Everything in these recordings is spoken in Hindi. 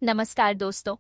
नमस्कार दोस्तों,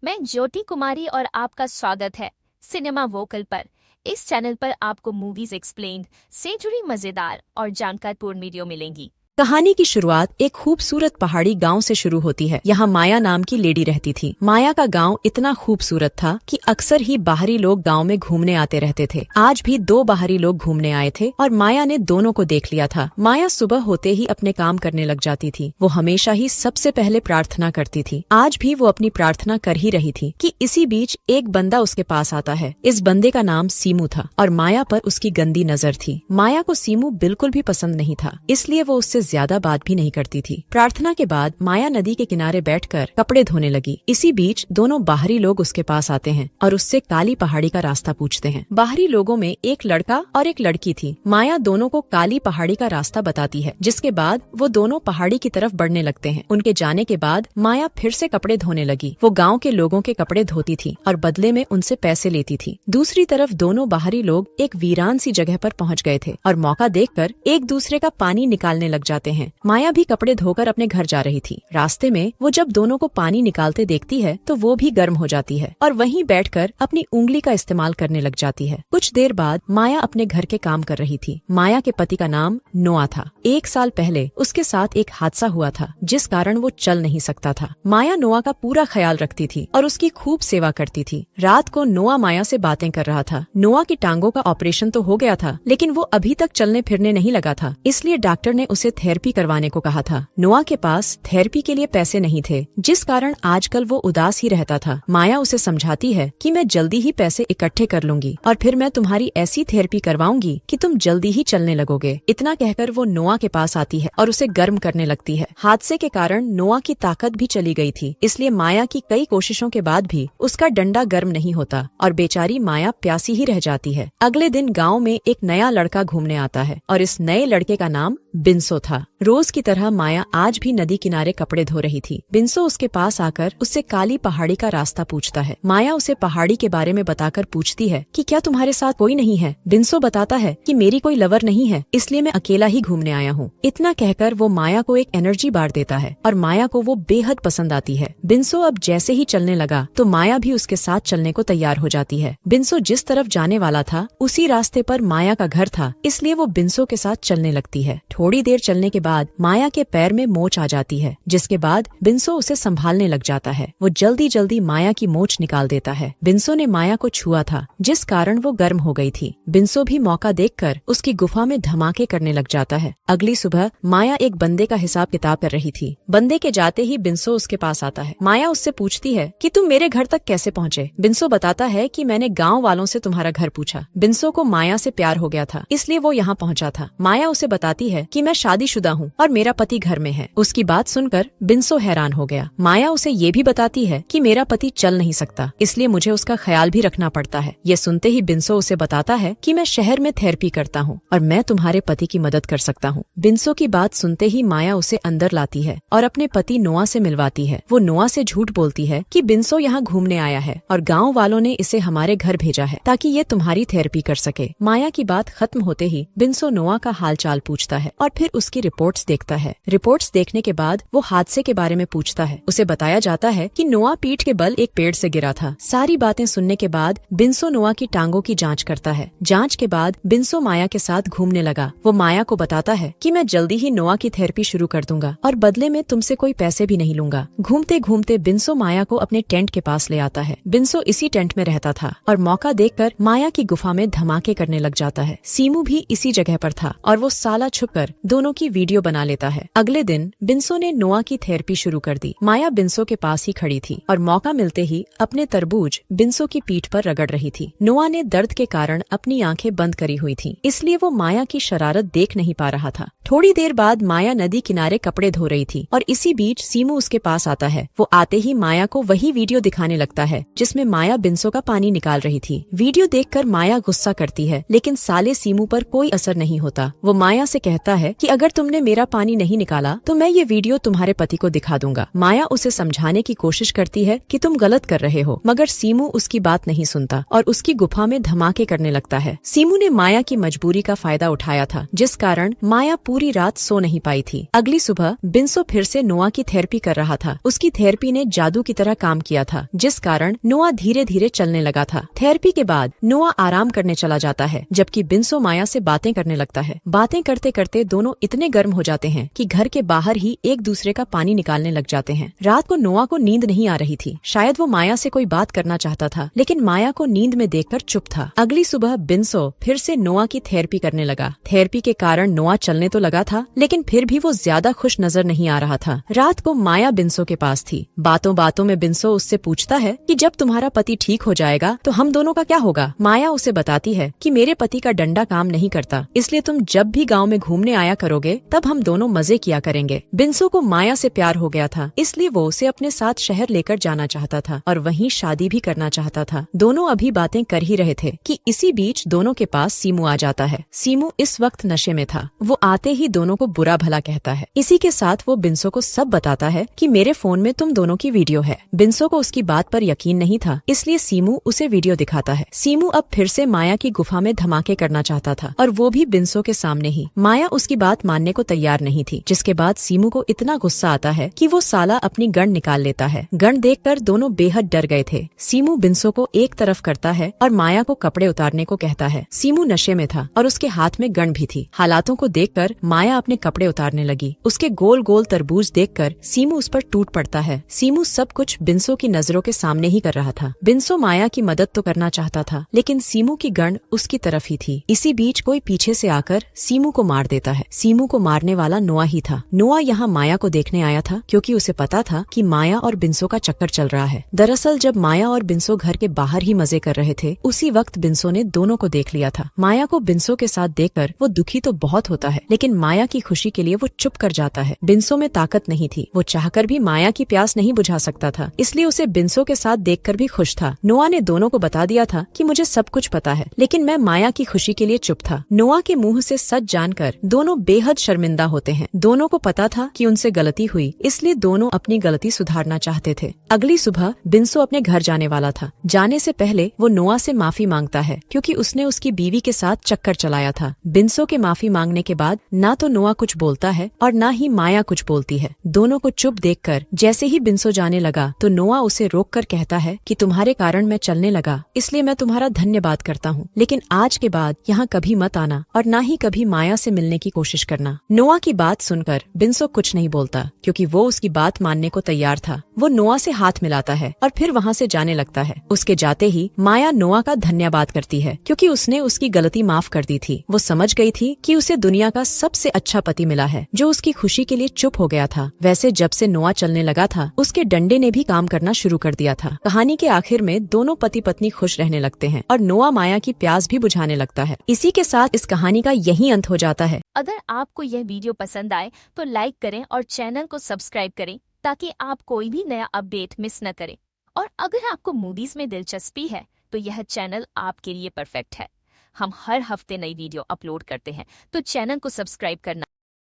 मैं ज्योति कुमारी और आपका स्वागत है सिनेमा वोकल पर। इस चैनल पर आपको मूवीज एक्सप्लेन्ड से जुड़ी मजेदार और जानकारपूर्ण वीडियो मिलेंगी। कहानी की शुरुआत एक खूबसूरत पहाड़ी गांव से शुरू होती है। यहाँ माया नाम की लेडी रहती थी। माया का गांव इतना खूबसूरत था कि अक्सर ही बाहरी लोग गांव में घूमने आते रहते थे। आज भी दो बाहरी लोग घूमने आए थे और माया ने दोनों को देख लिया था। माया सुबह होते ही अपने काम करने लग जाती थी। वो हमेशा ही सबसे पहले प्रार्थना करती थी। आज भी वो अपनी प्रार्थना कर ही रही थी कि इसी बीच एक बंदा उसके पास आता है। इस बंदे का नाम सीमू था और माया पर उसकी गंदी नजर थी। माया को सीमू बिल्कुल भी पसंद नहीं था, इसलिए वो उससे ज्यादा बात भी नहीं करती थी। प्रार्थना के बाद माया नदी के किनारे बैठकर कपड़े धोने लगी। इसी बीच दोनों बाहरी लोग उसके पास आते हैं और उससे काली पहाड़ी का रास्ता पूछते हैं। बाहरी लोगों में एक लड़का और एक लड़की थी। माया दोनों को काली पहाड़ी का रास्ता बताती है, जिसके बाद वो दोनों पहाड़ी की तरफ बढ़ने लगते हैं। उनके जाने के बाद माया फिर से कपड़े धोने लगी। वो गाँव के लोगों के कपड़े धोती थी और बदले में उनसे पैसे लेती थी। दूसरी तरफ दोनों बाहरी लोग एक वीरान सी जगह पर पहुँच गए थे और मौका देखकर एक दूसरे का पानी निकालने लग जाते हैं। माया भी कपड़े धोकर अपने घर जा रही थी। रास्ते में वो जब दोनों को पानी निकालते देखती है तो वो भी गर्म हो जाती है और वहीं बैठकर अपनी उंगली का इस्तेमाल करने लग जाती है। कुछ देर बाद माया अपने घर के काम कर रही थी। माया के पति का नाम नोआ था। 1 साल पहले उसके साथ एक हादसा हुआ था, जिस कारण वो चल नहीं सकता था। माया नोआ का पूरा ख्याल रखती थी और उसकी खूब सेवा करती थी। रात को नोआ माया से बातें कर रहा था। नोआ की टांगों का ऑपरेशन तो हो गया था, लेकिन वो अभी तक चलने फिरने नहीं लगा था, इसलिए डॉक्टर ने उसे थेरेपी करवाने को कहा था। नोआ के पास थेरेपी के लिए पैसे नहीं थे, जिस कारण आजकल वो उदास ही रहता था। माया उसे समझाती है कि मैं जल्दी ही पैसे इकट्ठे कर लूंगी और फिर मैं तुम्हारी ऐसी थेरेपी करवाऊंगी कि तुम जल्दी ही चलने लगोगे। इतना कहकर वो नोआ के पास आती है और उसे गर्म करने लगती है। हादसे के कारण नोआ की ताकत भी चली गई थी, इसलिए माया की कई कोशिशों के बाद भी उसका डंडा गर्म नहीं होता और बेचारी माया प्यासी ही रह जाती है। अगले दिन गाँव में एक नया लड़का घूमने आता है और इस नए लड़के का नाम बिंसो था। रोज की तरह माया आज भी नदी किनारे कपड़े धो रही थी। बिंसो उसके पास आकर उससे काली पहाड़ी का रास्ता पूछता है। माया उसे पहाड़ी के बारे में बताकर पूछती है कि क्या तुम्हारे साथ कोई नहीं है। बिंसो बताता है कि मेरी कोई लवर नहीं है, इसलिए मैं अकेला ही घूमने आया हूँ। इतना कहकर वो माया को एक एनर्जी बार देता है और माया को वो बेहद पसंद आती है। बिंसो अब जैसे ही चलने लगा तो माया भी उसके साथ चलने को तैयार हो जाती है। बिंसो जिस तरफ जाने वाला था उसी रास्ते पर माया का घर था, इसलिए वो बिंसो के साथ चलने लगती है। थोड़ी देर चलने के बाद माया के पैर में मोच आ जाती है, जिसके बाद बिंसो उसे संभालने लग जाता है। वो जल्दी जल्दी माया की मोच निकाल देता है। बिंसो ने माया को छुआ था, जिस कारण वो गर्म हो गई थी। बिंसो भी मौका देखकर उसकी गुफा में धमाके करने लग जाता है। अगली सुबह माया एक बंदे का हिसाब किताब कर रही थी। बंदे के जाते ही बिंसो उसके पास आता है। माया उससे पूछती है कि तुम मेरे घर तक कैसे पहुँचे। बिंसो बताता है कि मैंने गाँव वालों से तुम्हारा घर पूछा। बिंसो को माया से प्यार हो गया था, इसलिए वो यहाँ पहुँचा था। माया उसे बताती है कि मैं शादीशुदा हूँ और मेरा पति घर में है। उसकी बात सुनकर बिंसो हैरान हो गया। माया उसे ये भी बताती है कि मेरा पति चल नहीं सकता, इसलिए मुझे उसका ख्याल भी रखना पड़ता है। ये सुनते ही बिंसो उसे बताता है कि मैं शहर में थेरेपी करता हूँ और मैं तुम्हारे पति की मदद कर सकता हूँ। बिंसो की बात सुनते ही माया उसे अंदर लाती है और अपने पति नोआ से मिलवाती है। वो नोआ से झूठ बोलती है कि बिंसो यहाँ घूमने आया है और गाँव वालों ने इसे हमारे घर भेजा है ताकि ये तुम्हारी थेरेपी कर सके। माया की बात खत्म होते ही बिंसो नोआ का हाल चाल पूछता है और फिर उसकी रिपोर्ट्स देखता है। रिपोर्ट्स देखने के बाद वो हादसे के बारे में पूछता है। उसे बताया जाता है कि नोआ पीठ के बल एक पेड़ से गिरा था। सारी बातें सुनने के बाद बिंसो नोआ की टांगों की जांच करता है। जांच के बाद बिंसो माया के साथ घूमने लगा। वो माया को बताता है कि मैं जल्दी ही नोआ की थेरेपी शुरू कर दूंगा और बदले में तुमसे कोई पैसे भी नहीं लूंगा। घूमते घूमते बिंसो माया को अपने टेंट के पास ले आता है। बिंसो इसी टेंट में रहता था और मौका देखकर माया की गुफा में धमाके करने लग जाता है। सीमू भी इसी जगह पर था और वो साला छुपकर दोनों की वीडियो बना लेता है। अगले दिन बिंसो ने नोआ की थेरेपी शुरू कर दी। माया बिंसो के पास ही खड़ी थी और मौका मिलते ही अपने तरबूज बिंसो की पीठ पर रगड़ रही थी। नोआ ने दर्द के कारण अपनी आंखें बंद करी हुई थी, इसलिए वो माया की शरारत देख नहीं पा रहा था। थोड़ी देर बाद माया नदी किनारे कपड़े धो रही थी और इसी बीच सीमू उसके पास आता है। वो आते ही माया को वही वीडियो दिखाने लगता है जिसमें माया बिंसो का पानी निकाल रही थी। वीडियो देखकर माया गुस्सा करती है, लेकिन साले सीमू पर कोई असर नहीं होता। वो माया से कहता है कि अगर तुमने मेरा पानी नहीं निकाला तो मैं ये वीडियो तुम्हारे पति को दिखा दूंगा। माया उसे समझाने की कोशिश करती है कि तुम गलत कर रहे हो, मगर सीमू उसकी बात नहीं सुनता और उसकी गुफा में धमाके करने लगता है। सीमू ने माया की मजबूरी का फायदा उठाया था, जिस कारण माया पूरी रात सो नहीं पाई थी। अगली सुबह बिंसो फिर से नोआ की थेरेपी कर रहा था। उसकी थेरेपी ने जादू की तरह काम किया था, जिस कारण नोआ धीरे धीरे चलने लगा था। थेरेपी के बाद नोआ आराम करने चला जाता है, जबकि बिंसो माया से बातें करने लगता है। बातें करते करते दोनों इतने गर्म हो जाते हैं कि घर के बाहर ही एक दूसरे का पानी निकालने लग जाते हैं। रात को नोआ को नींद नहीं आ रही थी। शायद वो माया से कोई बात करना चाहता था, लेकिन माया को नींद में देखकर चुप था। अगली सुबह बिंसो फिर से नोआ की थेरेपी करने लगा। थेरेपी के कारण नोआ चलने तो लगा था, लेकिन फिर भी वो ज्यादा खुश नजर नहीं आ रहा था। रात को माया बिंसो के पास थी। बातों बातों में बिंसो उससे पूछता है कि जब तुम्हारा पति ठीक हो जाएगा तो हम दोनों का क्या होगा। माया उसे बताती है कि मेरे पति का डंडा काम नहीं करता, इसलिए तुम जब भी गांव में घूमने आया करोगे तब हम दोनों मजे किया करेंगे। बिंसो को माया से प्यार हो गया था, इसलिए वो उसे अपने साथ शहर लेकर जाना चाहता था और वहीं शादी भी करना चाहता था। दोनों अभी बातें कर ही रहे थे कि इसी बीच दोनों के पास सीमू आ जाता है। सीमू इस वक्त नशे में था। वो आते ही दोनों को बुरा भला कहता है। इसी के साथ वो बिंसो को सब बताता है कि मेरे फोन में तुम दोनों की वीडियो है। बिंसो को उसकी बात पर यकीन नहीं था, इसलिए सीमू उसे वीडियो दिखाता है। सीमू अब फिर से माया की गुफा में धमाके करना चाहता था, और वो भी बिंसो के सामने ही। माया उसकी बात मानने को तैयार नहीं थी, जिसके बाद सीमू को इतना गुस्सा आता है कि वो साला अपनी गन निकाल लेता है। गन देखकर दोनों बेहद डर गए थे। सीमू बिंसो को एक तरफ करता है और माया को कपड़े उतारने को कहता है। सीमू नशे में था और उसके हाथ में गन भी थी। हालातों को देखकर माया अपने कपड़े उतारने लगी। उसके गोल गोल तरबूज देखकर सीमू उस पर टूट पड़ता है। सीमू सब कुछ बिंसो की नजरों के सामने ही कर रहा था। बिंसो माया की मदद तो करना चाहता था, लेकिन सीमू की गन उसकी तरफ ही थी। इसी बीच कोई पीछे से आकर सीमू को मार देता है। सीमू को मारने वाला नोआ ही था। नोआ यहाँ माया को देखने आया था, क्योंकि उसे पता था कि माया और बिंसो का चक्कर चल रहा है। दरअसल जब माया और बिंसो घर के बाहर ही मजे कर रहे थे, उसी वक्त बिंसो ने दोनों को देख लिया था। माया को बिंसो के साथ देखकर वो दुखी तो बहुत होता है, लेकिन माया की खुशी के लिए वो चुप कर जाता है। बिंसो में ताकत नहीं थी। वो चाहकर भी माया की प्यास नहीं बुझा सकता था, इसलिए उसे बिंसो के साथ देखकर भी खुश था। नोआ ने दोनों को बता दिया था कि मुझे सब कुछ पता है, लेकिन मैं माया की खुशी के लिए चुप था। नोआ के मुंह से सच जानकर दोनों बेहद शर्मिंदा होते हैं। दोनों को पता था कि उनसे गलती हुई, इसलिए दोनों अपनी गलती सुधारना चाहते थे। अगली सुबह बिंसो अपने घर जाने वाला था। जाने से पहले वो नोआ से माफी मांगता है, क्योंकि उसने उसकी बीवी के साथ चक्कर चलाया था। बिंसो के माफी मांगने के बाद ना तो नोआ कुछ बोलता है और ना ही माया कुछ बोलती है। दोनों को चुप देखकर जैसे ही बिंसो जाने लगा तो नोआ उसे रोककर कहता है कि तुम्हारे कारण मैं चलने लगा, इसलिए मैं तुम्हारा धन्यवाद करता हूँ, लेकिन आज के बाद यहाँ कभी मत आना और ना ही कभी माया से मिलने की कोशिश करना। नोआ की बात सुनकर बिंसो कुछ नहीं बोलता, क्योंकि वो उसकी बात मानने को तैयार था। वो नोआ से हाथ मिलाता है और फिर वहाँ से जाने लगता है। उसके जाते ही माया नोआ का धन्यवाद करती है, क्योंकि उसने उसकी गलती माफ कर दी थी। वो समझ गई थी कि उसे दुनिया का सबसे अच्छा पति मिला है, जो उसकी खुशी के लिए चुप हो गया था। वैसे जब से नोआ चलने लगा था, उसके डंडे ने भी काम करना शुरू कर दिया था। कहानी के आखिर में दोनों पति पत्नी खुश रहने लगते हैं और नोआ माया की प्यास भी बुझाने लगता है। इसी के साथ इस कहानी का यही अंत हो जाता है। अगर आपको यह वीडियो पसंद आए तो लाइक करें और चैनल को सब्सक्राइब करें, ताकि आप कोई भी नया अपडेट मिस न करें। और अगर आपको मूवीज में दिलचस्पी है तो यह चैनल आपके लिए परफेक्ट है। हम हर हफ्ते नई वीडियो अपलोड करते हैं, तो चैनल को सब्सक्राइब करना